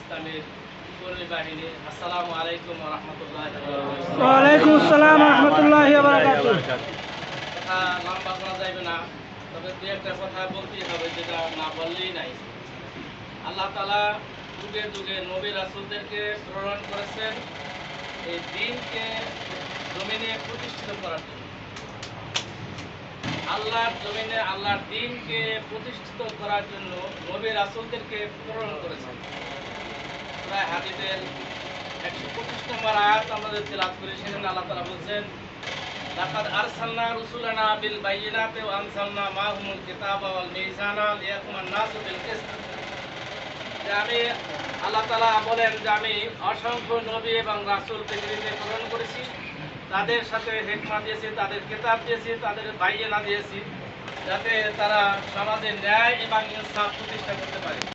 ইসলামের কর্মী বাহিনী। আসসালামু আলাইকুম ওয়া রাহমাতুল্লাহি ওয়া বারাকাতুহু। ওয়া আলাইকুম আসসালাম ওয়া রাহমাতুল্লাহি ওয়া বারাকাতুহু। কথা লম্বা করা যাবে না, তবে দু একটা কথা বলতেই হবে, যেটা না বললেই নাই। আল্লাহ তাআলা যুগে যুগে নবী রাসূলদেরকে প্রেরণ করেছেন এই দ্বীনকে জমিনে প্রতিষ্ঠিত করার জন্য। আল্লাহর জমিনে আল্লাহর দ্বীনকে প্রতিষ্ঠিত করার জন্য নবী রাসূলদেরকে প্রেরণ করেছেন। সূরা হাদীদের 125 নম্বর আয়াত আমাদের তেলাওয়াত করি। সেখানে আল্লাহ তাআলা বলছেন, লাকাদ আরসালনা রুসুলানা বিল বায়িনাতি ওয়া আনজালনা মাআহুমুল কিতাবা ওয়াল মিজানা লিয়াকুমান নাসু বিল কিসত। যে আমি আল্লাহ তাআলা বলেন যে আমি অসংখ্য নবী এবং রাসূল পৃথিবীতে প্রেরণ করেছি, তাদের সাথে হিকমত দিয়েছি, তাদের কিতাব দিয়েছি, তাদের বায়িনা দিয়েছি, যাতে তারা সমাজে ন্যায় এবং ইনসাফ প্রতিষ্ঠা করতে পারে।